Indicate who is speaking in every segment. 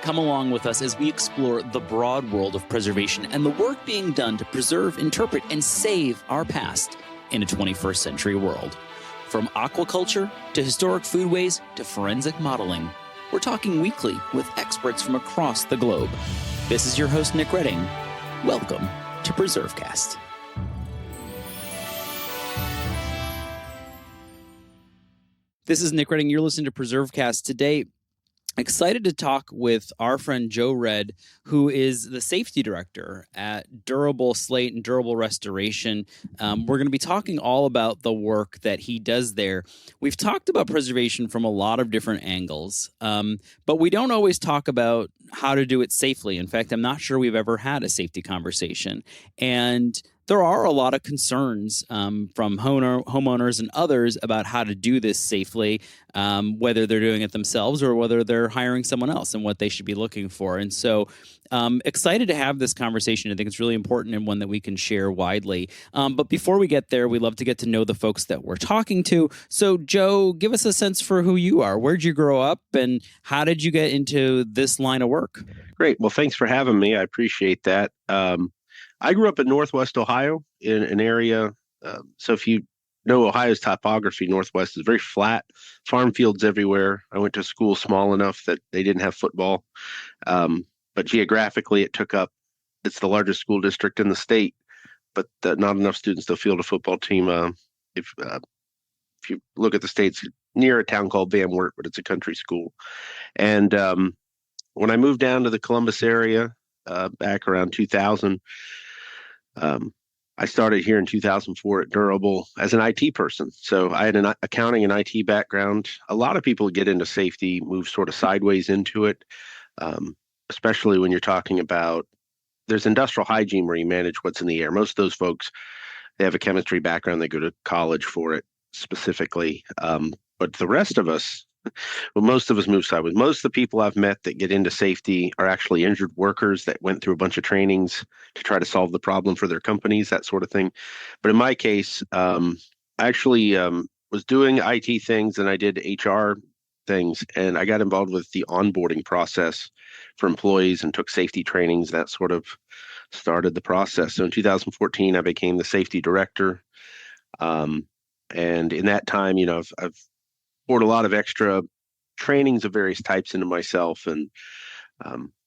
Speaker 1: Come along with us as we explore the broad world of preservation and the work being done to preserve, interpret, and save our past in a 21st century world. From aquaculture to historic foodways to forensic modeling, we're talking weekly with experts from across the globe. This is your host, Nick Redding. Welcome to PreserveCast. This is Nick Redding. You're listening to PreserveCast. Today, excited to talk with our friend Joe Red, who is the safety director at Durable Slate and Durable Restoration. We're going to be talking all about the work that he does there. We've talked about preservation from a lot of different angles, but we don't always talk about how to do it safely. In fact, I'm not sure we've ever had a safety conversation. And there are a lot of concerns from homeowners and others about how to do this safely, whether they're doing it themselves or whether they're hiring someone else and what they should be looking for. And so excited to have this conversation. I think it's really important and one that we can share widely. But before we get there, we love to get to know the folks that we're talking to. So, Joe, give us a sense for who you are. Where'd you grow up and how did you get into this line of work?
Speaker 2: Great. Well, thanks for having me. I appreciate that. I grew up in Northwest Ohio in an area. So if you know Ohio's topography, Northwest is very flat, farm fields everywhere. I went to school small enough that they didn't have football. But geographically, it's the largest school district in the state, but not enough students to field a football team. If you look at the states, near a town called Van Wert, but it's a country school. And when I moved down to the Columbus area back around 2000, I started here in 2004 at Durable as an IT person. So I had an accounting and IT background. A lot of people get into safety, move sort of sideways into it, especially when you're talking about there's industrial hygiene where you manage what's in the air. Most of those folks, they have a chemistry background. They go to college for it specifically. But the rest of us, well, most of us move sideways. Most of the people I've met that get into safety are actually injured workers that went through a bunch of trainings to try to solve the problem for their companies, that sort of thing. But in my case, I actually was doing IT things and I did HR things, and I got involved with the onboarding process for employees and took safety trainings. That sort of started the process. So in 2014, I became the safety director. And in that time, I've poured a lot of extra trainings of various types into myself, and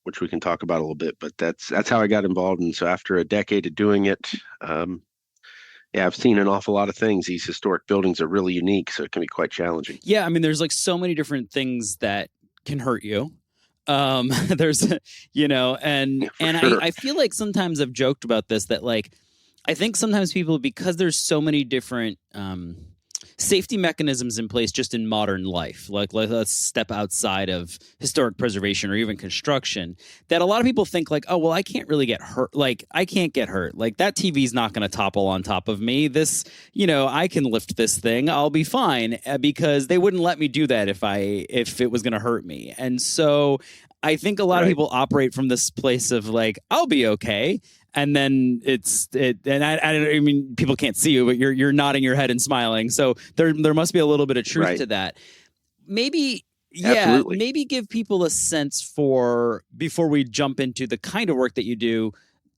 Speaker 2: which we can talk about a little bit. But that's how I got involved. And so after a decade of doing it, I've seen an awful lot of things. These historic buildings are really unique, so it can be quite challenging.
Speaker 1: Yeah, I mean, there's like so many different things that can hurt you. There's, and
Speaker 2: Sure.
Speaker 1: I feel like sometimes I've joked about this, that like, I think sometimes people, because there's so many different safety mechanisms in place just in modern life, like let's step outside of historic preservation or even construction, that a lot of people think like, oh, well, I can't really get hurt. Like, I can't get hurt. Like, that TV's not going to topple on top of me. This, I can lift this thing. I'll be fine, because they wouldn't let me do that if it was going to hurt me. And so I think a lot of people operate from this place of like, I'll be okay. And then I mean, people can't see you, but you're nodding your head and smiling. So there must be a little bit of truth to that. Maybe,
Speaker 2: Absolutely.
Speaker 1: Maybe give people a sense for, before we jump into the kind of work that you do,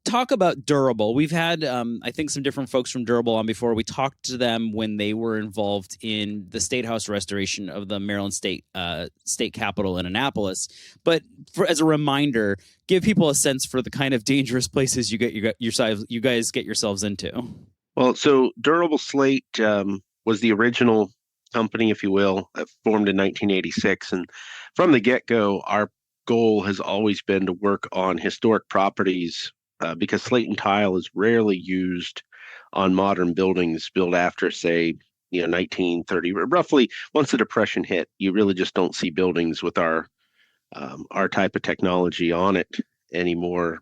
Speaker 1: talk about Durable. We've had, I think, some different folks from Durable on before. We talked to them when they were involved in the State House restoration of the Maryland State Capitol in Annapolis. But as a reminder, give people a sense for the kind of dangerous places you guys get yourselves into.
Speaker 2: Well, so Durable Slate was the original company, if you will, formed in 1986. And from the get-go, our goal has always been to work on historic properties because slate and tile is rarely used on modern buildings built after, say, 1930. Roughly, once the Depression hit, you really just don't see buildings with our type of technology on it anymore.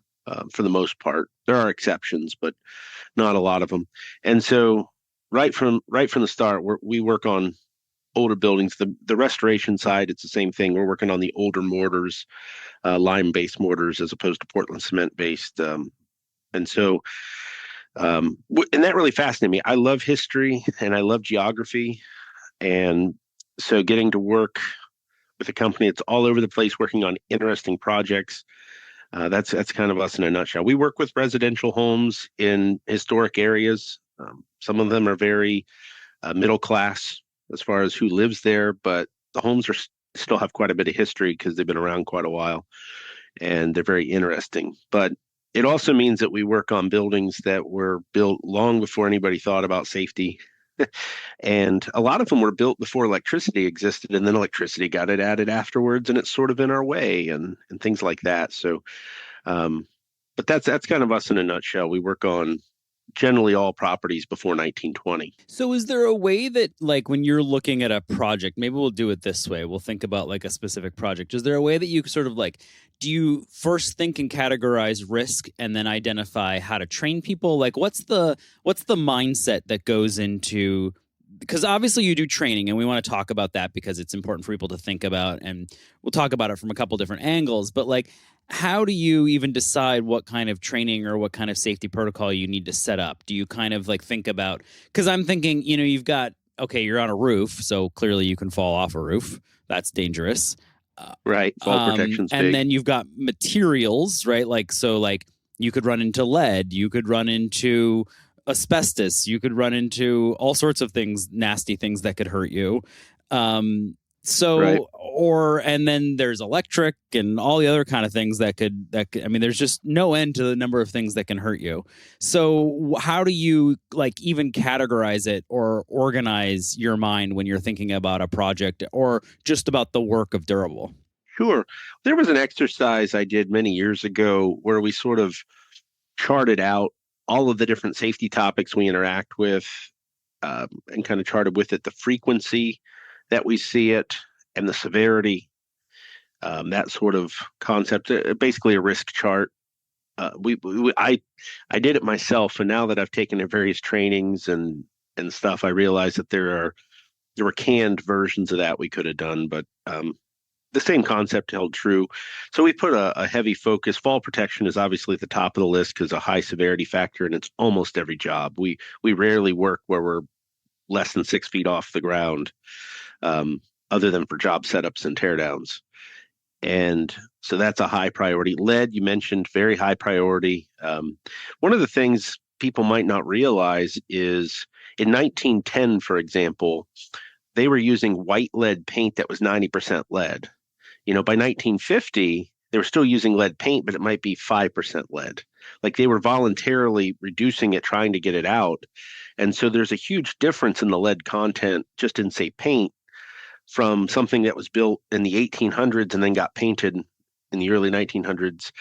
Speaker 2: For the most part, there are exceptions, but not a lot of them. And so, right from the start, we work on older buildings. The restoration side, it's the same thing. We're working on the older mortars, lime-based mortars, as opposed to Portland cement-based. And so, and that really fascinated me. I love history and I love geography, and so getting to work with a company that's all over the place working on interesting projects. That's kind of us in a nutshell. We work with residential homes in historic areas. Some of them are very middle class as far as who lives there, but the homes still have quite a bit of history because they've been around quite a while and they're very interesting. But it also means that we work on buildings that were built long before anybody thought about safety. And a lot of them were built before electricity existed, and then electricity got it added afterwards, and it's sort of in our way and things like that. So, um, but that's kind of us in a nutshell. We work on generally all properties before 1920.
Speaker 1: So is there a way that, like, when you're looking at a project, maybe we'll do it this way. We'll think about like a specific project. Is there a way that you sort of like, do you first think and categorize risk and then identify how to train people? Like what's the mindset that goes into, because obviously you do training and we want to talk about that because it's important for people to think about, and we'll talk about it from a couple different angles, but like, how do you even decide what kind of training or what kind of safety protocol you need to set up? Do you kind of like think about, because I'm thinking, you've got, okay, you're on a roof, so clearly you can fall off a roof. That's dangerous.
Speaker 2: Right. Fall protection's
Speaker 1: And
Speaker 2: big.
Speaker 1: then you've got materials, right? Like, so like you could run into lead, you could run into asbestos, you could run into all sorts of things, nasty things that could hurt you. Um,
Speaker 2: Right.
Speaker 1: and then there's electric and all the other kind of things I mean, there's just no end to the number of things that can hurt you. So how do you like even categorize it or organize your mind when you're thinking about a project or just about the work of Durable?
Speaker 2: Sure. There was an exercise I did many years ago where we sort of charted out all of the different safety topics we interact with, and kind of charted with it the frequency that we see it and the severity, that sort of concept, basically a risk chart. I did it myself, and now that I've taken various trainings and stuff, I realize that there were canned versions of that we could have done, but the same concept held true. So we put a heavy focus. Fall protection is obviously at the top of the list because a high severity factor, and it's almost every job. We rarely work where we're less than 6 feet off the ground, um, other than for job setups and teardowns. And so that's a high priority. Lead, you mentioned, very high priority. One of the things people might not realize is in 1910, for example, they were using white lead paint that was 90% lead. By 1950, they were still using lead paint, but it might be 5% lead. Like they were voluntarily reducing it, trying to get it out. And so there's a huge difference in the lead content just in, say, paint from something that was built in the 1800s and then got painted in the early 1900s.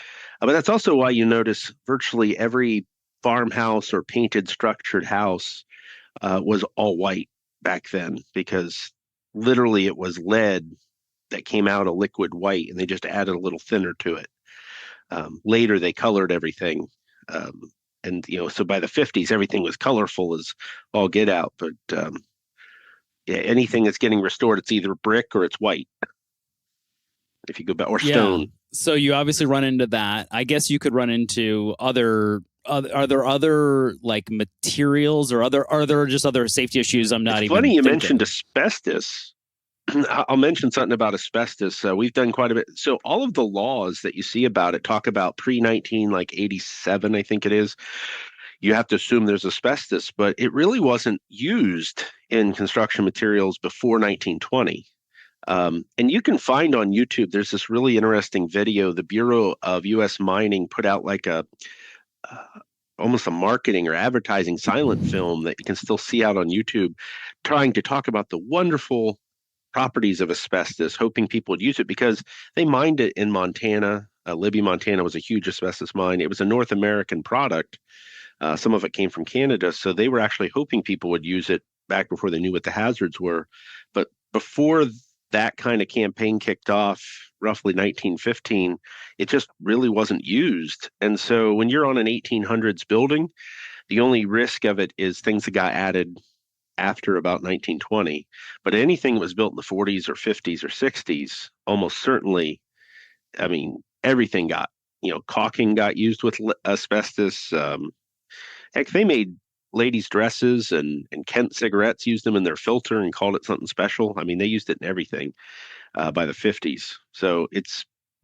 Speaker 2: But that's also why you notice virtually every farmhouse or painted structured house was all white back then, because literally it was lead that came out a liquid white and they just added a little thinner to it. Later, they colored everything. And, so by the 50s, everything was colorful as all get out. But yeah, anything that's getting restored, it's either brick or it's white. If you go back, or
Speaker 1: Yeah.
Speaker 2: stone.
Speaker 1: So you obviously run into that. I guess you could run into other. Are there other like materials or are there just other safety issues I'm not
Speaker 2: It's
Speaker 1: even
Speaker 2: funny you
Speaker 1: thinking?
Speaker 2: mentioned asbestos. I'll mention something about asbestos. We've done quite a bit. So all of the laws that you see about it talk about pre-19, like 87, I think it is. You have to assume there's asbestos, but it really wasn't used in construction materials before 1920. And you can find on YouTube, there's this really interesting video. The Bureau of U.S. Mining put out like uh, almost a marketing or advertising silent film that you can still see out on YouTube, trying to talk about the wonderful properties of asbestos, hoping people would use it because they mined it in Montana. Libby, Montana was a huge asbestos mine. It was a North American product. Some of it came from Canada. So they were actually hoping people would use it back before they knew what the hazards were. But before that kind of campaign kicked off, roughly 1915, it just really wasn't used. And so when you're on an 1800s building, the only risk of it is things that got added after about 1920. But anything that was built in the 40s or 50s or 60s, almost certainly, I mean, everything got, caulking got used with asbestos. Heck, they made ladies' dresses and Kent cigarettes, used them in their filter and called it something special. I mean, they used it in everything. by the 50s. So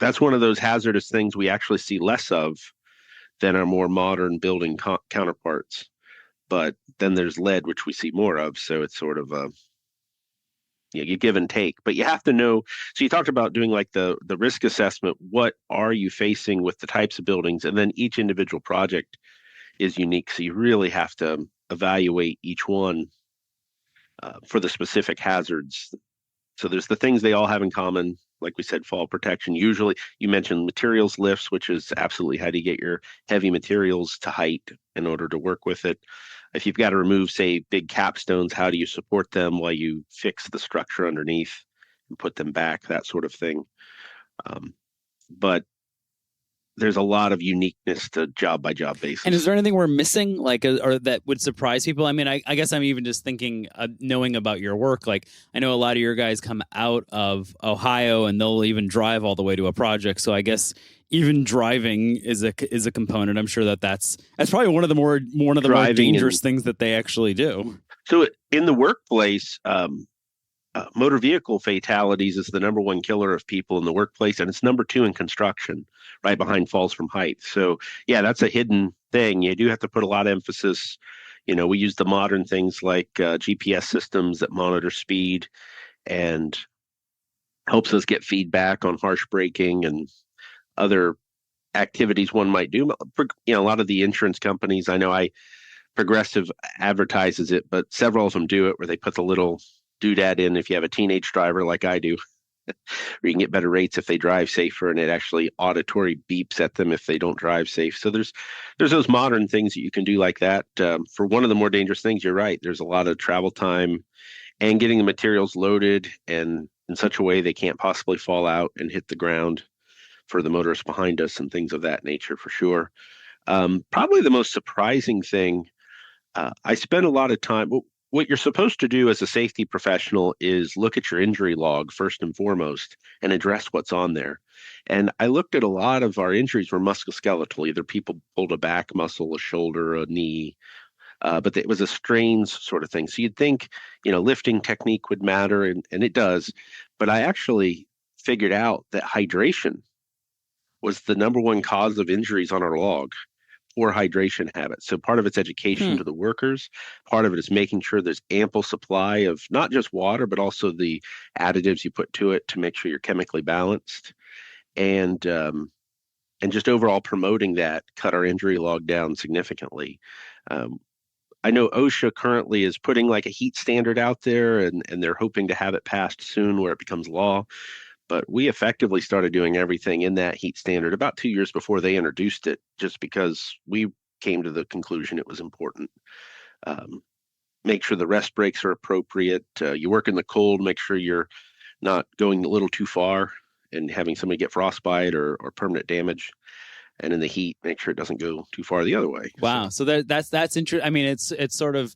Speaker 2: that's one of those hazardous things we actually see less of than our more modern building counterparts. But then there's lead, which we see more of. So it's sort of a you give and take. But you have to know. So you talked about doing like the risk assessment. What are you facing with the types of buildings? And then each individual project is unique. So you really have to evaluate each one for the specific hazards. So there's the things they all have in common. Like we said, fall protection. Usually, you mentioned materials lifts, which is absolutely how do you get your heavy materials to height in order to work with it. If you've got to remove, say, big capstones, how do you support them while you fix the structure underneath and put them back, that sort of thing. But there's a lot of uniqueness to job by job basis.
Speaker 1: And is there anything we're missing, like, or that would surprise people? I mean, I guess I'm even just thinking, knowing about your work. Like, I know a lot of your guys come out of Ohio, and they'll even drive all the way to a project. So I guess even driving is a component. I'm sure that's probably one of the more dangerous things that they actually do.
Speaker 2: So in the workplace, motor vehicle fatalities is the number one killer of people in the workplace, and it's number two in construction, right behind falls from height. So yeah, that's a hidden thing. You do have to put a lot of emphasis. We use the modern things like GPS systems that monitor speed and helps us get feedback on harsh braking and other activities one might do. A lot of the insurance companies, I know Progressive advertises it, but several of them do it where they put the little doodad in if you have a teenage driver like I do, or you can get better rates if they drive safer, and it actually auditory beeps at them if they don't drive safe. So there's those modern things that you can do like that. For one of the more dangerous things, you're right. There's a lot of travel time and getting the materials loaded and in such a way they can't possibly fall out and hit the ground for the motorists behind us and things of that nature, for sure. Probably the most surprising thing, I spent a lot of time. What you're supposed to do as a safety professional is look at your injury log first and foremost and address what's on there. And I looked at a lot of our injuries were musculoskeletal. Either people pulled a back muscle, a shoulder, a knee, but it was a strains sort of thing. So you'd think, lifting technique would matter, and it does. But I actually figured out that hydration was the number one cause of injuries on our log. Poor hydration habits. So part of it's education to the workers. Part of it is making sure there's ample supply of not just water, but also the additives you put to it to make sure you're chemically balanced. And just overall promoting that cut our injury log down significantly. I know OSHA currently is putting like a heat standard out there, and they're hoping to have it passed soon where it becomes law. But we effectively started doing everything in that heat standard about 2 years before they introduced it, just because we came to the conclusion it was important. Make sure the rest breaks are appropriate. You work in the cold, make sure you're not going a little too far and having somebody get frostbite or permanent damage. And in the heat, make sure it doesn't go too far the other way.
Speaker 1: Wow. So that's interesting. I mean, it's sort of,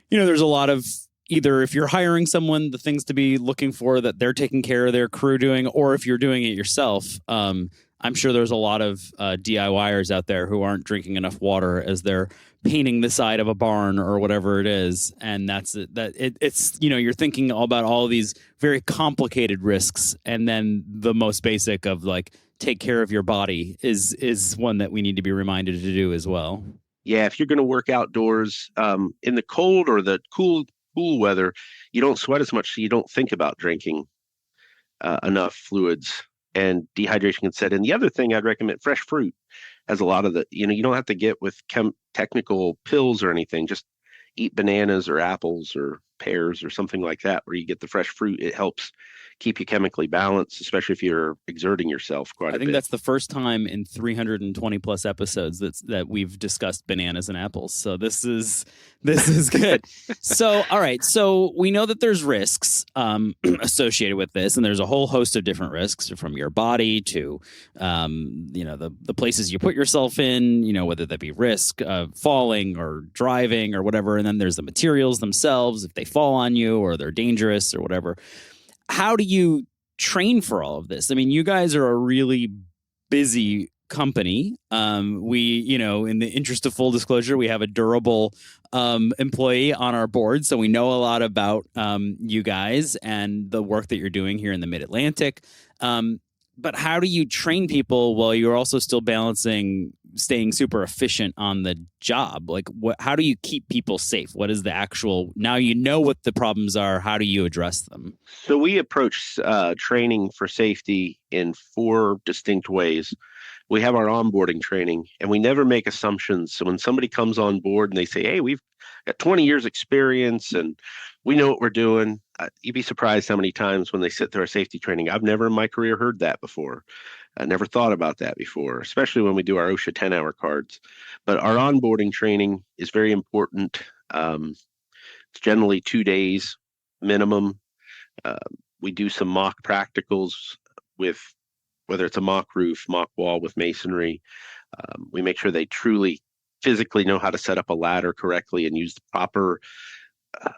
Speaker 1: there's a lot of, either if you're hiring someone, the things to be looking for that they're taking care of their crew doing, or if you're doing it yourself. I'm sure there's a lot of DIYers out there who aren't drinking enough water as they're painting the side of a barn or whatever it is. And it's you're thinking all about all of these very complicated risks. And then the most basic of like, take care of your body is one that we need to be reminded to do as well.
Speaker 2: Yeah. If you're going to work outdoors in the cold or the cool weather, you don't sweat as much, so you don't think about drinking enough fluids, and dehydration can set in. The other thing I'd recommend, fresh fruit has a lot of the, you don't have to get with technical pills or anything. Just eat bananas or apples or pears or something like that, where you get the fresh fruit. It helps keep you chemically balanced, especially if you're exerting yourself quite a bit.
Speaker 1: I think that's the first time in 320 plus episodes that we've discussed bananas and apples. So this is good. So, all right. So we know that there's risks associated with this, and there's a whole host of different risks, from your body to, the places you put yourself in, whether that be risk of falling or driving or whatever. And then there's the materials themselves, if they fall on you or they're dangerous or whatever. How do you train for all of this? I mean, you guys are a really busy company. We, in the interest of full disclosure, we have a durable employee on our board, so we know a lot about you guys and the work that you're doing here in the Mid Atlantic. But how do you train people while you're also still balancing staying super efficient on the job? Like, how do you keep people safe? What is the actual, now you know what the problems are, how do you address them?
Speaker 2: So we approach training for safety in four distinct ways. We have our onboarding training, and we never make assumptions. So when somebody comes on board and they say, "Hey, we've got 20 years experience and we know what we're doing," you'd be surprised how many times when they sit through our safety training, I've never in my career heard that before. I never thought about that before, especially when we do our OSHA 10-hour cards. But our onboarding training is very important. It's generally 2 days minimum. Uh, we do some mock practicals with whether it's a mock roof, mock wall with masonry. We make sure they truly physically know how to set up a ladder correctly and use the proper uh,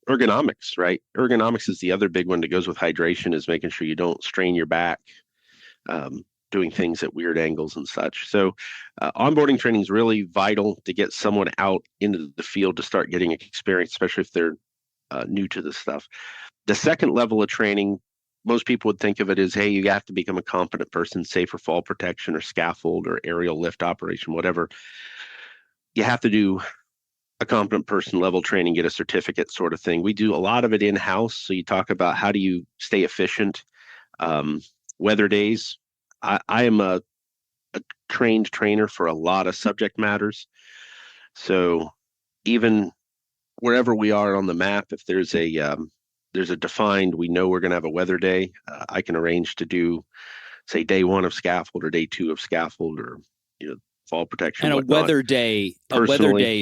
Speaker 2: ergonomics, right? Ergonomics is the other big one that goes with hydration, is making sure you don't strain your back, um, doing things at weird angles and such. So onboarding training is really vital to get someone out into the field to start getting experience, especially if they're new to this stuff. The second level of training, most people would think of it as, hey, you have to become a competent person, say for fall protection or scaffold or aerial lift operation, whatever. You have to do a competent person level training, get a certificate sort of thing. We do a lot of it in-house. So you talk about how do you stay efficient. Um, Weather days. I am a trained trainer for a lot of subject matters. So even wherever we are on the map, if there's a defined, we know we're going to have a weather day. I can arrange to do, say, day one of scaffold or day two of scaffold, or fall protection.
Speaker 1: And
Speaker 2: whatnot.
Speaker 1: A weather day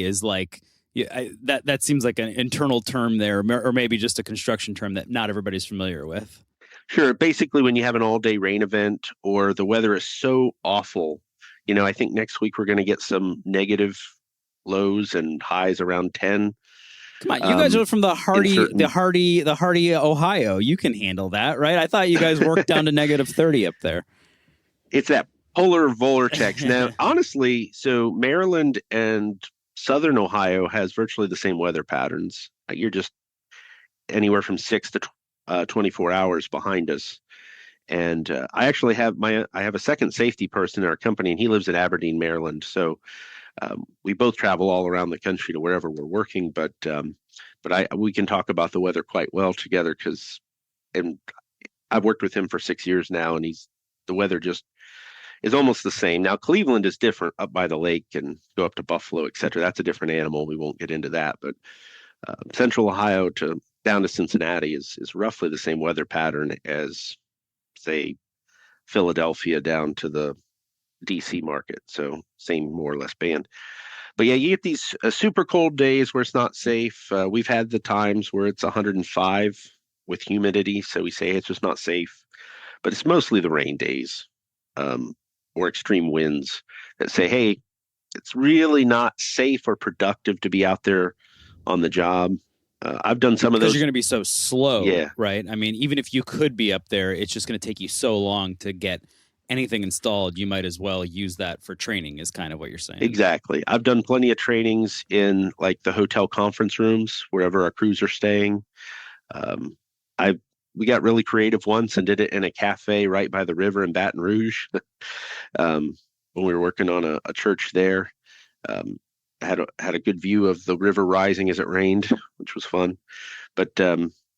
Speaker 1: is like, yeah, that seems like an internal term there, or maybe just a construction term that not everybody's familiar with.
Speaker 2: Sure. Basically, when you have an all-day rain event or the weather is so awful, I think next week we're going to get some negative lows and highs around 10.
Speaker 1: Come on, you guys are from the
Speaker 2: certain,
Speaker 1: hardy Ohio. You can handle that, right? I thought you guys worked down to negative 30 up there.
Speaker 2: It's that polar vortex. Now, honestly, so Maryland and Southern Ohio has virtually the same weather patterns. You're just anywhere from 6 to 24 hours behind us. And I actually have a second safety person in our company, and he lives in Aberdeen, Maryland. So we both travel all around the country to wherever we're working, but we can talk about the weather quite well together and I've worked with him for 6 years now, and the weather just is almost the same. Now, Cleveland is different up by the lake and go up to Buffalo, et cetera. That's a different animal. We won't get into that, but Central Ohio to down to Cincinnati is roughly the same weather pattern as, say, Philadelphia down to the DC market. So same more or less band. But yeah, you get these super cold days where it's not safe. We've had the times where it's 105 with humidity. So we say it's just not safe. But it's mostly the rain days um, or extreme winds that say, hey, it's really not safe or productive to be out there on the job. I've done some of those.
Speaker 1: Because you're going to be so slow,
Speaker 2: yeah.
Speaker 1: Right? I mean, even if you could be up there, it's just going to take you so long to get anything installed. You might as well use that for training, is kind of what you're saying.
Speaker 2: Exactly. I've done plenty of trainings in like the hotel conference rooms, wherever our crews are staying. Um, we got really creative once and did it in a cafe right by the river in Baton Rouge when we were working on a church there. Had a good view of the river rising as it rained, which was fun. But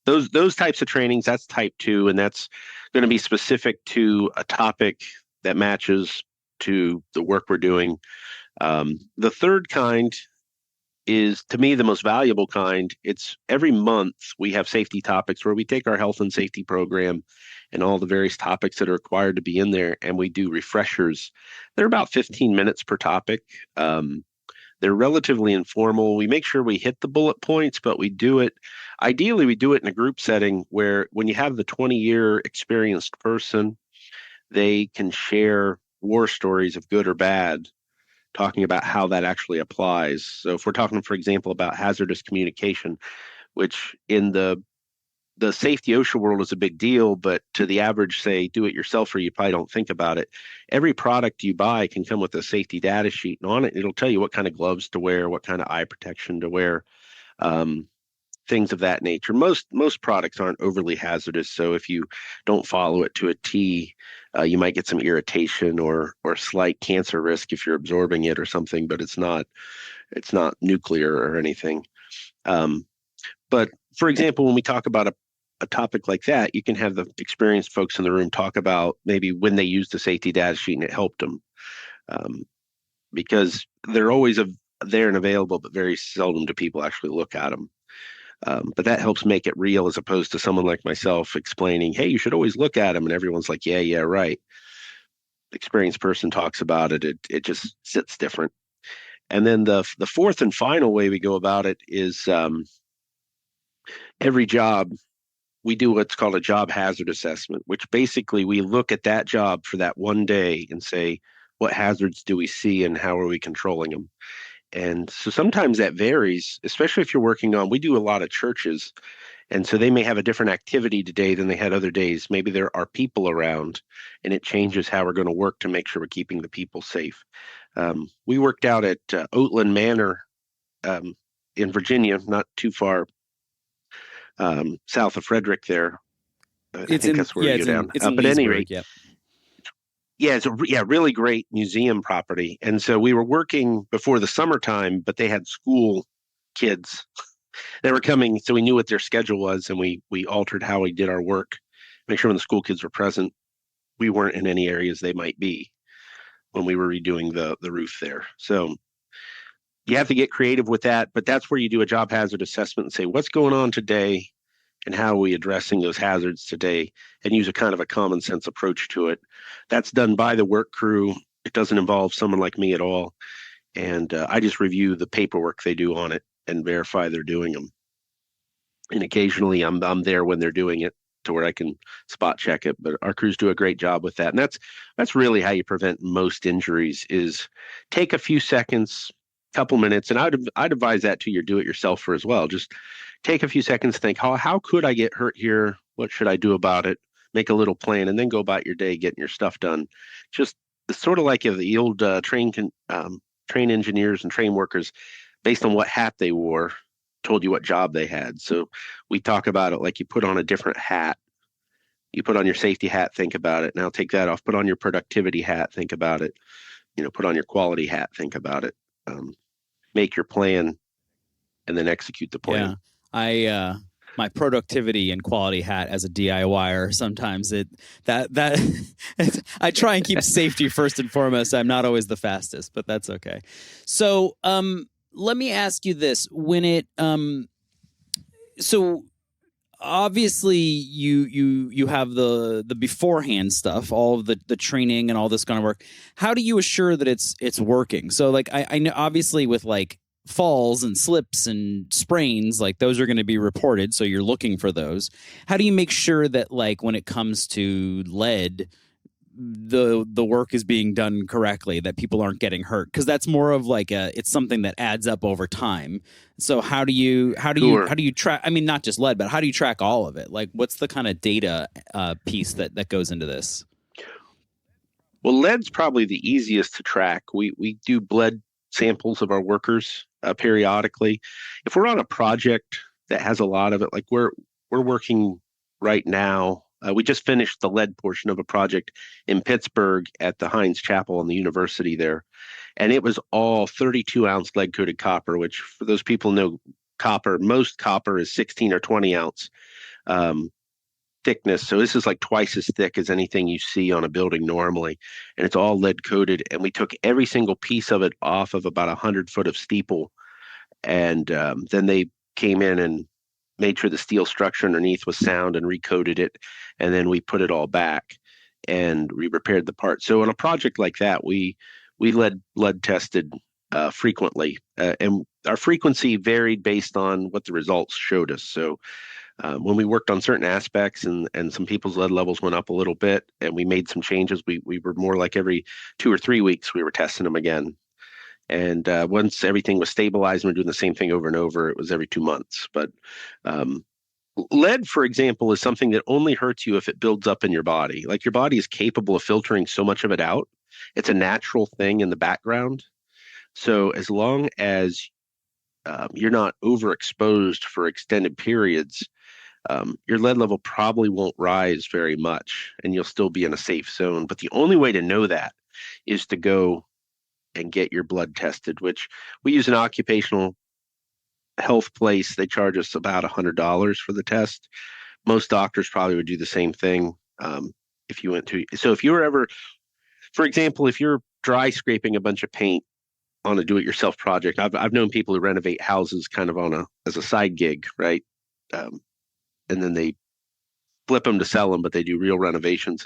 Speaker 2: those types of trainings, that's type 2, and that's going to be specific to a topic that matches to the work we're doing. The third kind is, to me, the most valuable kind. It's every month we have safety topics where we take our health and safety program and all the various topics that are required to be in there, and we do refreshers. They're about 15 minutes per topic. They're relatively informal. We make sure we hit the bullet points, but ideally we do it in a group setting where when you have the 20-year experienced person, they can share war stories of good or bad, talking about how that actually applies. So if we're talking, for example, about hazardous communication, which in the the safety OSHA world is a big deal, but to the average, say, do-it-yourselfer, you probably don't think about it. Every product you buy can come with a safety data sheet, and on it, it'll tell you what kind of gloves to wear, what kind of eye protection to wear, um, things of that nature. Most products aren't overly hazardous, so if you don't follow it to a T, you might get some irritation or slight cancer risk if you're absorbing it or something, but it's not nuclear or anything. Um, but for example, when we talk about a topic like that, you can have the experienced folks in the room talk about maybe when they used the safety data sheet and it helped them, um, because they're always there and available, but very seldom do people actually look at them. But that helps make it real as opposed to someone like myself explaining, hey, you should always look at them. And everyone's like, yeah, right. The experienced person talks about it. It just sits different. And then the fourth and final way we go about it is every job we do what's called a job hazard assessment, which basically we look at that job for that one day and say, what hazards do we see and how are we controlling them? And so sometimes that varies, especially if you're working on, we do a lot of churches. And so they may have a different activity today than they had other days. Maybe there are people around and it changes how we're going to work to make sure we're keeping the people safe. We worked out at Oatland Manor in Virginia, not too far south of Frederick there. I think that's where you go down.
Speaker 1: It's in
Speaker 2: But at any
Speaker 1: Leesburg,
Speaker 2: rate,
Speaker 1: yeah.
Speaker 2: yeah, it's a really great museum property. And so we were working before the summertime, but they had school kids that were coming, so we knew what their schedule was, and we altered how we did our work, make sure when the school kids were present, we weren't in any areas they might be when we were redoing the roof there. So you have to get creative with that, but that's where you do a job hazard assessment and say, what's going on today? And how are we addressing those hazards today, and use a kind of a common sense approach to it. That's done by the work crew. It doesn't involve someone like me at all. And I just review the paperwork they do on it and verify they're doing them. And occasionally I'm there when they're doing it to where I can spot check it. But our crews do a great job with that. And that's really how you prevent most injuries is take a few seconds, couple minutes. And I'd advise that to your do-it-yourselfer as well. Just take a few seconds, think, how could I get hurt here? What should I do about it? Make a little plan, and then go about your day getting your stuff done. Just it's sort of like if the old train engineers and train workers, based on what hat they wore, told you what job they had. So we talk about it like you put on a different hat. You put on your safety hat, think about it. Now take that off. Put on your productivity hat, think about it. Put on your quality hat, think about it. Make your plan, and then execute the plan.
Speaker 1: Yeah. My productivity and quality hat as a DIYer, sometimes I try and keep safety first and foremost. I'm not always the fastest, but that's okay. So let me ask you this. So obviously you have the beforehand stuff, all of the training and all this kind of work. How do you assure that it's working? So like I know obviously with like falls and slips and sprains, like those are going to be reported, so you're looking for those. How do you make sure that like when it comes to lead, the work is being done correctly, that people aren't getting hurt? Because that's more of like it's something that adds up over time. So how do you track? I mean, not just lead, but how do you track all of it? Like, what's the kind of data piece that goes into this?
Speaker 2: Well, lead's probably the easiest to track. We do blood samples of our workers periodically. If we're on a project that has a lot of it, like we're working right now. We just finished the lead portion of a project in Pittsburgh at the Heinz Chapel and the university there. And it was all 32-ounce lead-coated copper, which for those people who know copper, most copper is 16 or 20 ounce thickness. So this is like twice as thick as anything you see on a building normally. And it's all lead-coated. And we took every single piece of it off of about 100 foot of steeple. And then they came in and made sure the steel structure underneath was sound and recoated it. And then we put it all back and we repaired the part. So on a project like that, we lead tested frequently. And our frequency varied based on what the results showed us. So when we worked on certain aspects and some people's lead levels went up a little bit and we made some changes, we were more like every 2 or 3 weeks, we were testing them again. And once everything was stabilized and we're doing the same thing over and over, it was every 2 months. But Lead, for example, is something that only hurts you if it builds up in your body. Like your body is capable of filtering so much of it out. It's a natural thing in the background. So as long as you're not overexposed for extended periods, your lead level probably won't rise very much and you'll still be in a safe zone. But the only way to know that is to go and get your blood tested, which we use an occupational health place. They charge us about $100 for the test. Most doctors probably would do the same thing. If you went to, so if you were ever, for example, if you're dry scraping a bunch of paint on a do-it-yourself project, I've known people who renovate houses kind of on a as a side gig, right? Um, and then they flip them to sell them, but they do real renovations.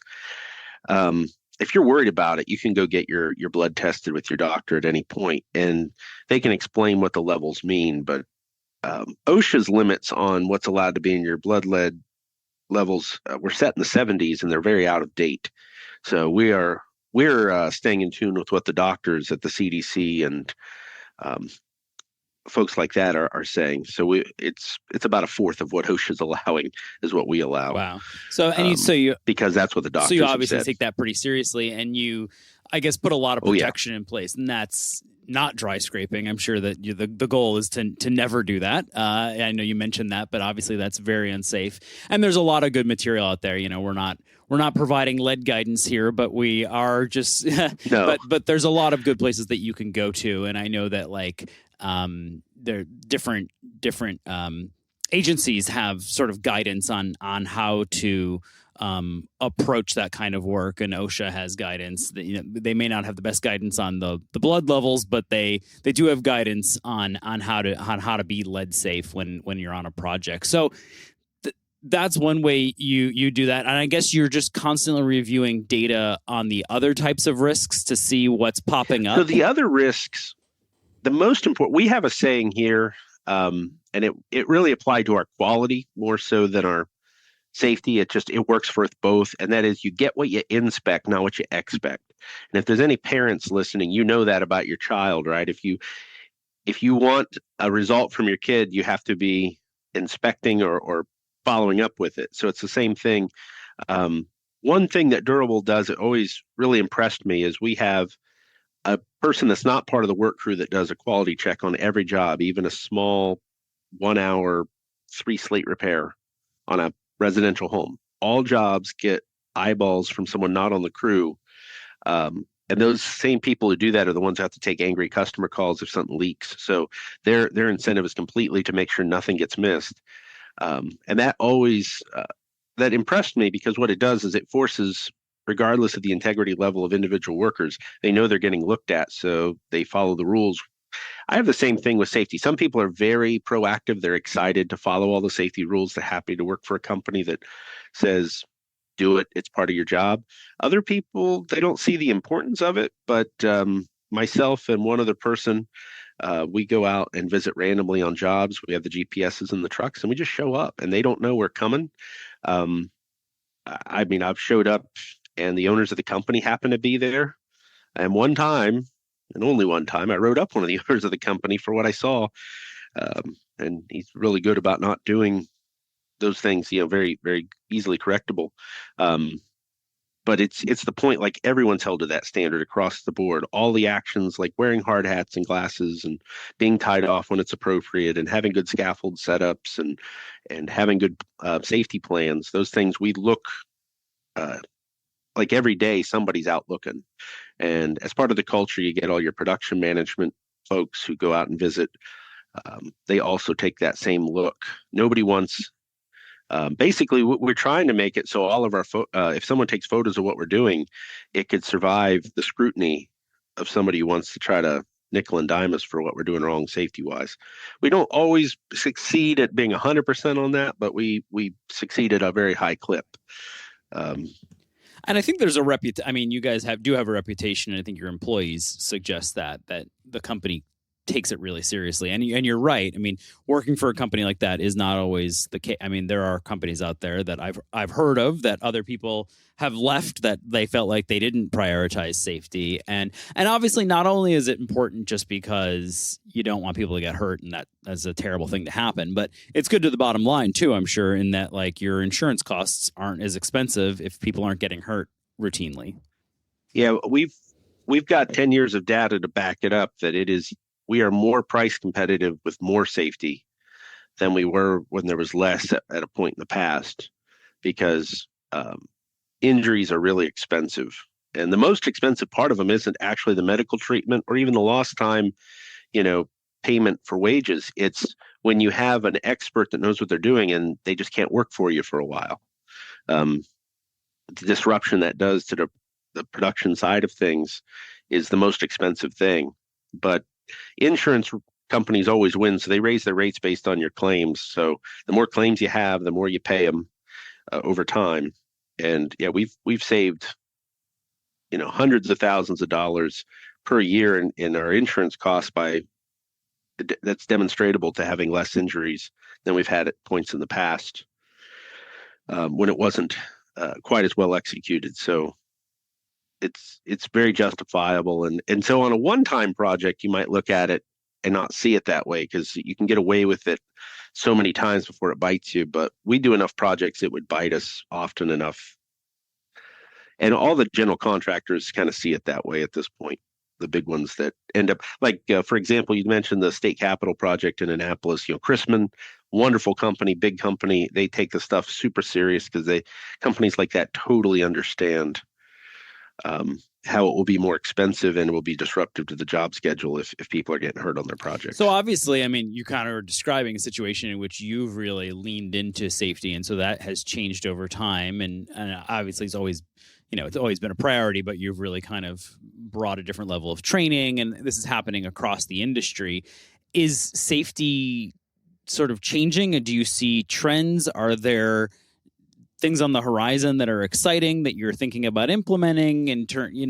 Speaker 2: Um, if you're worried about it, you can go get your blood tested with your doctor at any point, and they can explain what the levels mean. But OSHA's limits on what's allowed to be in your blood lead levels were set in the 70s, and they're very out of date. So we're staying in tune with what the doctors at the CDC and um, folks like that are saying. So it's about a fourth of what OSHA's allowing is what we allow.
Speaker 1: Wow. So you
Speaker 2: because that's what the doctors
Speaker 1: so you obviously
Speaker 2: have said.
Speaker 1: take that pretty seriously, and you, I guess, put a lot of protection in place, and that's not dry scraping. I'm sure that the goal is to never do that. I know you mentioned that, but obviously that's very unsafe. And there's a lot of good material out there. You know, we're not providing lead guidance here, but we are just
Speaker 2: No.
Speaker 1: but there's a lot of good places that you can go to, and I know that there are different agencies have sort of guidance on how to approach that kind of work, and OSHA has guidance that, you know, they may not have the best guidance on the blood levels, but they do have guidance on how to be lead safe when you're on a project. So that's one way you do that. And I guess you're just constantly reviewing data on the other types of risks to see what's popping up.
Speaker 2: So the other risks, the most important, we have a saying here, and it really applied to our quality more so than our safety. It works for both, and that is you get what you inspect, not what you expect. And if there's any parents listening, you know that about your child, right? If you want a result from your kid, you have to be inspecting or following up with it. So it's the same thing. One thing that Durable does, it always really impressed me, is we have a person that's not part of the work crew that does a quality check on every job, even a small 1 hour 3 slate repair on a residential home. All jobs get eyeballs from someone not on the crew. And those same people who do that are the ones who have to take angry customer calls if something leaks. So their incentive is completely to make sure nothing gets missed. And that always that impressed me, because what it does is it forces, regardless of the integrity level of individual workers, they know they're getting looked at, so they follow the rules. I have the same thing with safety. Some people are very proactive. They're excited to follow all the safety rules. They're happy to work for a company that says, do it. It's part of your job. Other people, they don't see the importance of it. But myself and one other person, we go out and visit randomly on jobs. We have the GPSs in the trucks, and we just show up, and they don't know we're coming. I mean, I've showed up, and the owners of the company happen to be there. And one time, and only one time, I wrote up one of the owners of the company for what I saw. And he's really good about not doing those things, very, very easily correctable. But it's the point, like everyone's held to that standard across the board. All the actions, like wearing hard hats and glasses and being tied off when it's appropriate and having good scaffold setups and having good safety plans, those things we look like every day somebody's out looking. And as part of the culture, you get all your production management folks who go out and visit. They also take that same look. Nobody wants, basically, we're trying to make it so all of our, if someone takes photos of what we're doing, it could survive the scrutiny of somebody who wants to try to nickel and dime us for what we're doing wrong safety-wise. We don't always succeed at being 100% on that, but we succeed at a very high clip.
Speaker 1: And I think there's I mean, you guys do have a reputation, and I think your employees suggest that the company takes it really seriously. And you're right. I mean, working for a company like that is not always the case. I mean, there are companies out there that I've heard of that other people have left that they felt like they didn't prioritize safety. And obviously not only is it important just because you don't want people to get hurt and that's a terrible thing to happen, but it's good to the bottom line too, I'm sure, in that like your insurance costs aren't as expensive if people aren't getting hurt routinely.
Speaker 2: Yeah, we've got 10 years of data to back it up that we are more price competitive with more safety than we were when there was less at a point in the past, because injuries are really expensive. And the most expensive part of them isn't actually the medical treatment or even the lost time, you know, payment for wages. It's when you have an expert that knows what they're doing and they just can't work for you for a while. The disruption that does to the production side of things is the most expensive thing. But insurance companies always win, so they raise their rates based on your claims. So the more claims you have, the more you pay them over time. And yeah, we've saved hundreds of thousands of dollars per year in our insurance costs that's demonstrable to having less injuries than we've had at points in the past when it wasn't quite as well executed. So it's very justifiable. And so on a one-time project, you might look at it and not see it that way because you can get away with it so many times before it bites you. But we do enough projects, it would bite us often enough. And all the general contractors kind of see it that way at this point. The big ones that end up, like, for example, you mentioned the state capitol project in Annapolis, Chrisman, wonderful company, big company. They take the stuff super serious because companies like that totally understand how it will be more expensive and will be disruptive to the job schedule if people are getting hurt on their projects.
Speaker 1: So obviously, I mean, you kind of are describing a situation in which you've really leaned into safety, and so that has changed over time. And obviously, it's always been a priority, but you've really kind of brought a different level of training, and this is happening across the industry. Is safety sort of changing, and do you see trends? Are there things on the horizon that are exciting that you're thinking about implementing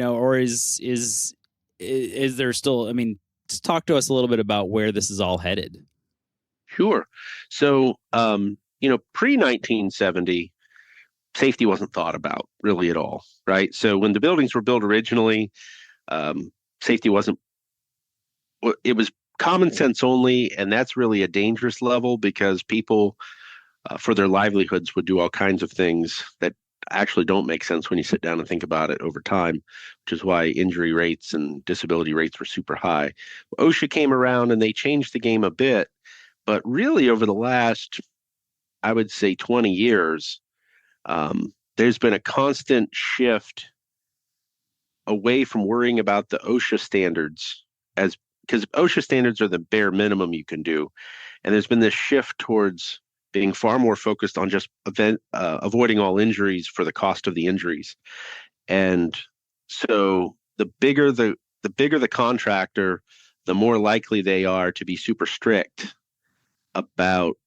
Speaker 1: or is there still, I mean, just talk to us a little bit about where this is all headed.
Speaker 2: Sure. So, pre-1970, safety wasn't thought about really at all, right? So when the buildings were built originally, safety it was common sense only, and that's really a dangerous level because people for their livelihoods would do all kinds of things that actually don't make sense when you sit down and think about it over time, which is why injury rates and disability rates were super high. OSHA came around and they changed the game a bit, but really over the last, I would say 20 years, there's been a constant shift away from worrying about the OSHA standards because OSHA standards are the bare minimum you can do. And there's been this shift towards being far more focused on just avoiding all injuries for the cost of the injuries. And so the bigger the contractor, the more likely they are to be super strict about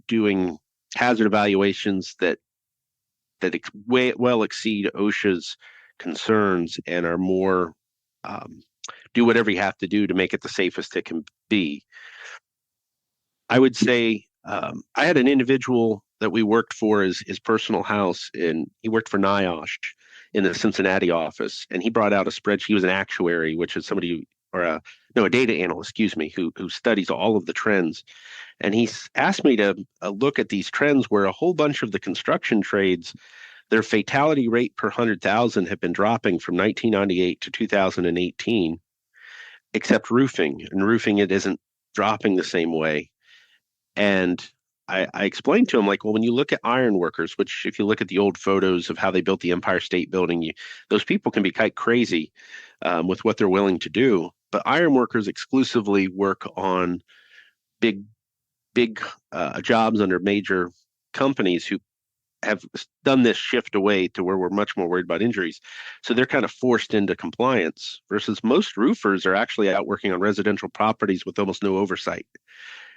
Speaker 2: doing hazard evaluations that well exceed OSHA's concerns and are more do whatever you have to do to make it the safest it can be. I would say I had an individual that we worked for his personal house, and he worked for NIOSH in the Cincinnati office, and he brought out a spreadsheet. He was an actuary, which is somebody a data analyst, excuse me, who studies all of the trends. And he asked me to look at these trends where a whole bunch of the construction trades, their fatality rate per 100,000 have been dropping from 1998 to 2018, except roofing. And roofing, it isn't dropping the same way. And I explained to him, like, well, when you look at iron workers, which if you look at the old photos of how they built the Empire State Building, those people can be quite crazy with what they're willing to do. But iron workers exclusively work on big jobs under major companies who have done this shift away to where we're much more worried about injuries. So they're kind of forced into compliance versus most roofers are actually out working on residential properties with almost no oversight.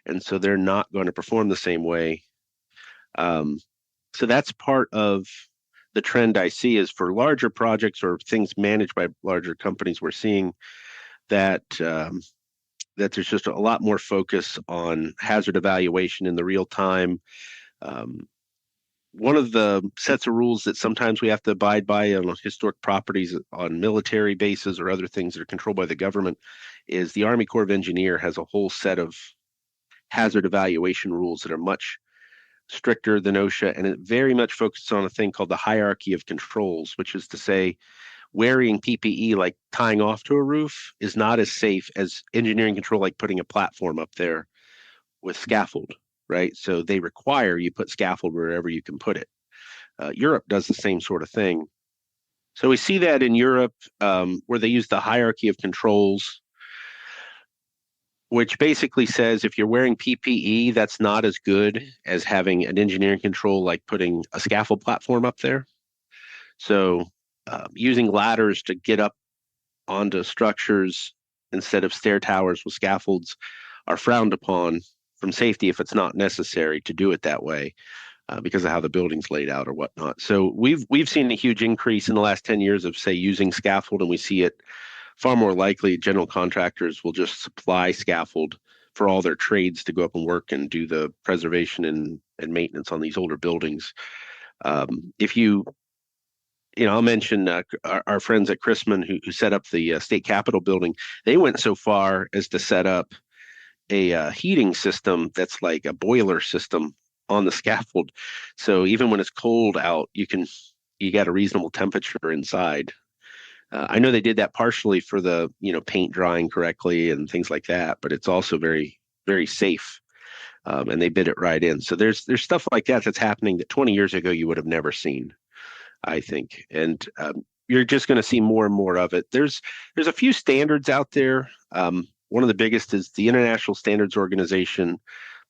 Speaker 2: And so they're not going to perform the same way. So that's part of the trend I see is for larger projects or things managed by larger companies, we're seeing that that there's just a lot more focus on hazard evaluation in the real time. Um, One of the sets of rules that sometimes we have to abide by on historic properties on military bases or other things that are controlled by the government is the Army Corps of Engineer has a whole set of hazard evaluation rules that are much stricter than OSHA, and it very much focuses on a thing called the hierarchy of controls, which is to say wearing PPE like tying off to a roof is not as safe as engineering control like putting a platform up there with scaffold, right? So they require you put scaffold wherever you can put it. Europe does the same sort of thing. So we see that in Europe where they use the hierarchy of controls, which basically says if you're wearing PPE, that's not as good as having an engineering control like putting a scaffold platform up there. So using ladders to get up onto structures instead of stair towers with scaffolds are frowned upon from safety if it's not necessary to do it that way because of how the building's laid out or whatnot. So we've seen a huge increase in the last 10 years of, say, using scaffold, and we see it far more likely general contractors will just supply scaffold for all their trades to go up and work and do the preservation and maintenance on these older buildings. If I'll mention our friends at Chrisman who set up the state capitol building. They went so far as to set up a heating system that's like a boiler system on the scaffold. So even when it's cold out, you got a reasonable temperature inside. I know they did that partially for the paint drying correctly and things like that, but it's also very very safe. And they bid it right in. So there's stuff like that that's happening that 20 years ago you would have never seen, I think. And you're just going to see more and more of it. There's a few standards out there. One of the biggest is the International Standards Organization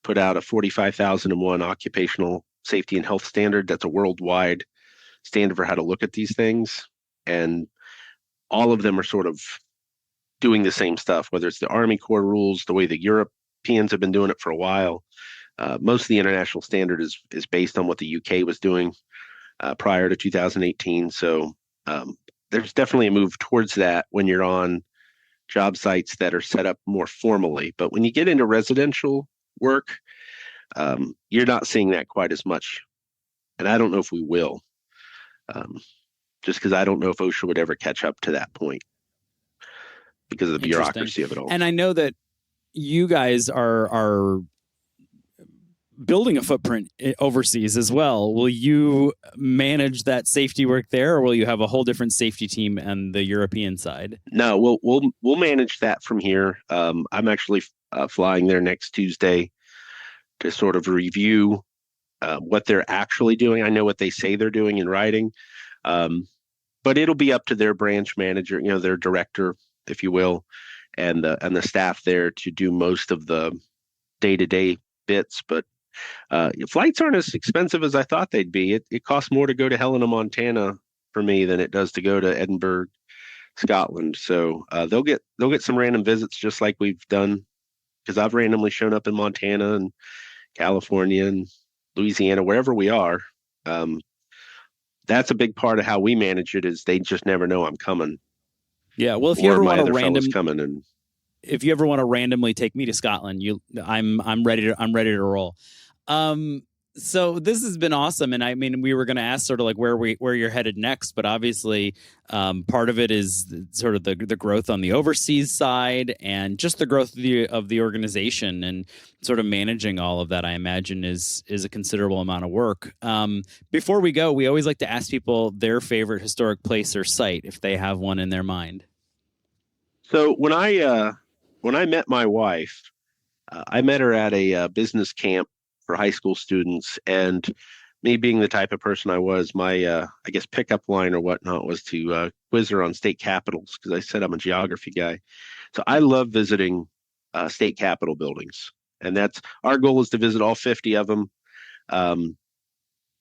Speaker 2: put out a 45,001 occupational safety and health standard. That's a worldwide standard for how to look at these things. And all of them are sort of doing the same stuff, whether it's the Army Corps rules, the way the Europeans have been doing it for a while. Most of the international standard is based on what the UK was doing prior to 2018. So there's definitely a move towards that when you're on job sites that are set up more formally. But when you get into residential work, you're not seeing that quite as much. And I don't know if we will, just because I don't know if OSHA would ever catch up to that point because of the bureaucracy of it all.
Speaker 1: And I know that you guys are building a footprint overseas as well. Will you manage that safety work there, or will you have a whole different safety team on the European side?
Speaker 2: No, we'll manage that from here. I'm actually flying there next Tuesday to sort of review what they're actually doing. I know what they say they're doing in writing, but it'll be up to their branch manager, their director, if you will, and the staff there to do most of the day-to-day bits. But flights aren't as expensive as I thought they'd be. It costs more to go to Helena, Montana for me than it does to go to Edinburgh, Scotland. So they'll get some random visits just like we've done, because I've randomly shown up in Montana and California and Louisiana, wherever we are. That's a big part of how we manage it, is they just never know I'm coming.
Speaker 1: Yeah, well, if you ever want to randomly take me to Scotland, I'm ready to roll. So this has been awesome, and I mean, we were going to ask sort of like where you're headed next, but obviously, part of it is sort of the growth on the overseas side, and just the growth of the organization, and sort of managing all of that. I imagine is a considerable amount of work. Before we go, we always like to ask people their favorite historic place or site if they have one in their mind.
Speaker 2: So when I met my wife, I met her at a business camp for high school students, and me being the type of person I was, my I guess pickup line or whatnot was to quiz her on state capitals, because I said I'm a geography guy. So I love visiting state capitol buildings, and that's our goal, is to visit all 50 of them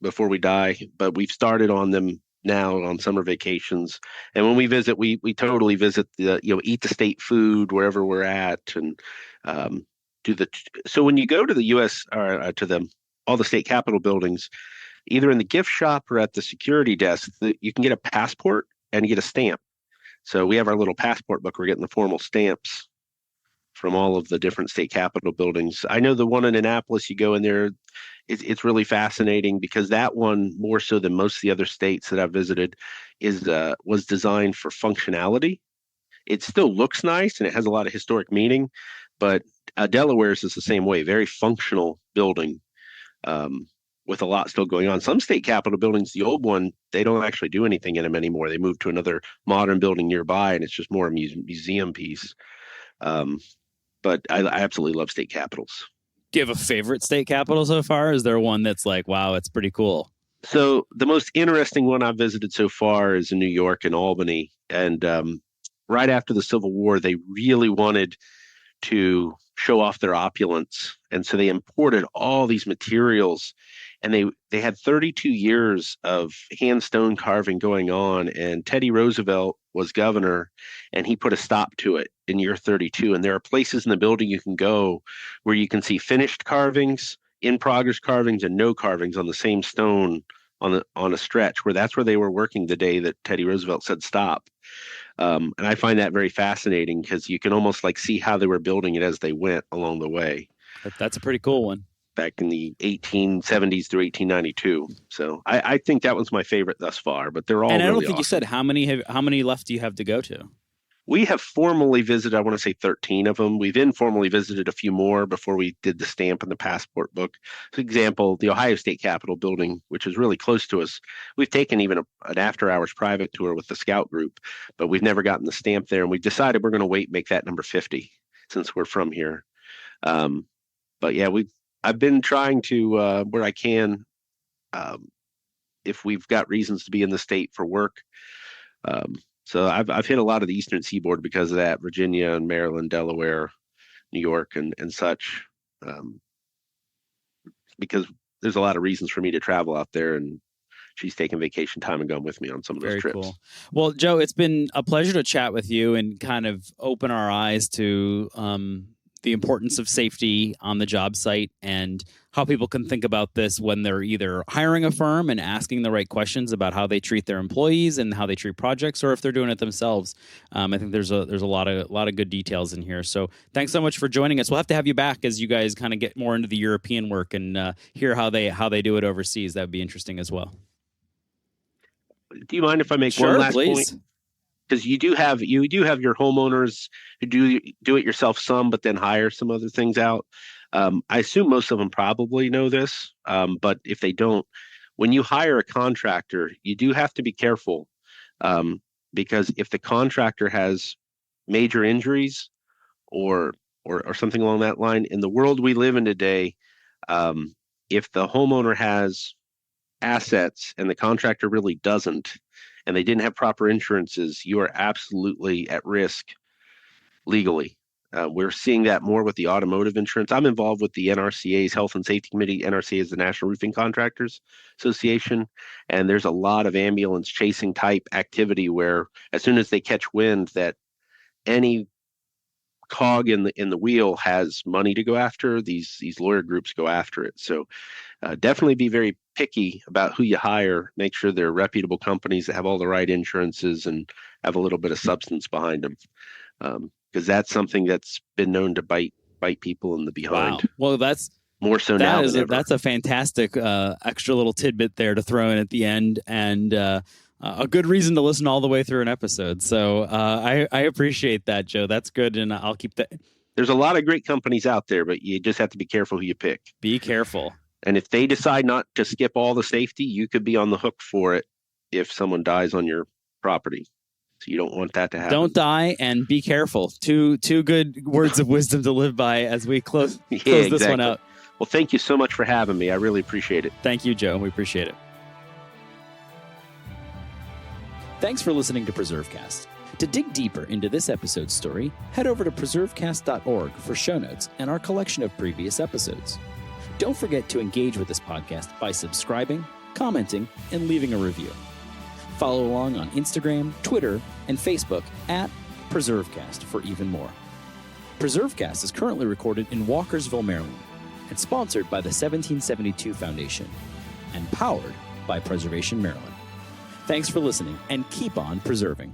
Speaker 2: before we die. But we've started on them now on summer vacations, and when we visit, we totally visit the eat the state food wherever we're at, and so when you go to the U.S. or to all the state capitol buildings, either in the gift shop or at the security desk, you can get a passport and you get a stamp. So we have our little passport book. We're getting the formal stamps from all of the different state capitol buildings. I know the one in Annapolis, you go in there, it's really fascinating because that one, more so than most of the other states that I've visited, was designed for functionality. It still looks nice and it has a lot of historic meaning, but Delaware's is the same way, very functional building, with a lot still going on. Some state capitol buildings, the old one, they don't actually do anything in them anymore. They moved to another modern building nearby, and it's just more a museum piece. Um, but I absolutely love state capitals.
Speaker 1: Do you have a favorite state capital so far? Is there one that's like, wow, it's pretty cool?
Speaker 2: So the most interesting one I've visited so far is in New York and Albany. And right after the Civil War, they really wanted to show off their opulence. And so they imported all these materials, and they had 32 years of hand stone carving going on. And Teddy Roosevelt was governor, and he put a stop to it in year 32. And there are places in the building you can go where you can see finished carvings, in progress carvings, and no carvings on the same stone on a stretch, where that's where they were working the day that Teddy Roosevelt said stop. And I find that very fascinating because you can almost like see how they were building it as they went along the way.
Speaker 1: That's a pretty cool one.
Speaker 2: Back in the 1870s through 1892. So I think that one's my favorite thus far, but they're all
Speaker 1: And I don't
Speaker 2: really
Speaker 1: think you
Speaker 2: awesome.
Speaker 1: said how many left do you have to go to?
Speaker 2: We have formally visited, I want to say 13 of them. We've informally visited a few more before we did the stamp and the passport book. For example, the Ohio State Capitol building, which is really close to us. We've taken even an after-hours private tour with the scout group, but we've never gotten the stamp there. And we've decided we're going to wait, make that number 50 since we're from here. But yeah, I've been trying to, where I can, if we've got reasons to be in the state for work. So I've hit a lot of the Eastern Seaboard because of that, Virginia and Maryland, Delaware, New York, and such, because there's a lot of reasons for me to travel out there, and she's taken vacation time and gone with me on some of those trips.
Speaker 1: Very cool. Well, Joe, it's been a pleasure to chat with you and kind of open our eyes to the importance of safety on the job site and how people can think about this when they're either hiring a firm and asking the right questions about how they treat their employees and how they treat projects, or if they're doing it themselves. I think there's a lot of good details in here. So thanks so much for joining us. We'll have to have you back as you guys kind of get more into the European work and hear how they do it overseas. That would be interesting as well.
Speaker 2: Do you mind if I make
Speaker 1: Sure,
Speaker 2: one last
Speaker 1: please.
Speaker 2: point? Because you do have your homeowners who do it yourself some, but then hire some other things out. I assume most of them probably know this, but if they don't, when you hire a contractor, you do have to be careful, because if the contractor has major injuries or something along that line, in the world we live in today, if the homeowner has assets and the contractor really doesn't, and they didn't have proper insurances, you are absolutely at risk legally. We're seeing that more with the automotive insurance. I'm involved with the NRCA's Health and Safety Committee. NRCA is the National Roofing Contractors Association, and there's a lot of ambulance chasing type activity where as soon as they catch wind that any cog in the wheel has money to go after, these lawyer groups go after it. So definitely be very picky about who you hire. Make sure they're reputable companies that have all the right insurances and have a little bit of substance behind them, because that's something that's been known to bite people in the behind.
Speaker 1: Wow. Well, that's
Speaker 2: more so now than ever.
Speaker 1: That's a fantastic extra little tidbit there to throw in at the end, and a good reason to listen all the way through an episode. So I appreciate that, Joe. That's good, and I'll keep that.
Speaker 2: There's a lot of great companies out there, but you just have to be careful who you pick.
Speaker 1: Be careful.
Speaker 2: And if they decide not to skip all the safety, you could be on the hook for it if someone dies on your property. So you don't want that to happen.
Speaker 1: Don't die and be careful. Two good words of wisdom to live by as we close this one out.
Speaker 2: Well, thank you so much for having me. I really appreciate it.
Speaker 1: Thank you, Joe. We appreciate it. Thanks for listening to PreserveCast. To dig deeper into this episode's story, head over to PreserveCast.org for show notes and our collection of previous episodes. Don't forget to engage with this podcast by subscribing, commenting, and leaving a review. Follow along on Instagram, Twitter, and Facebook at PreserveCast for even more. PreserveCast is currently recorded in Walkersville, Maryland, and sponsored by the 1772 Foundation, and powered by Preservation Maryland. Thanks for listening, and keep on preserving.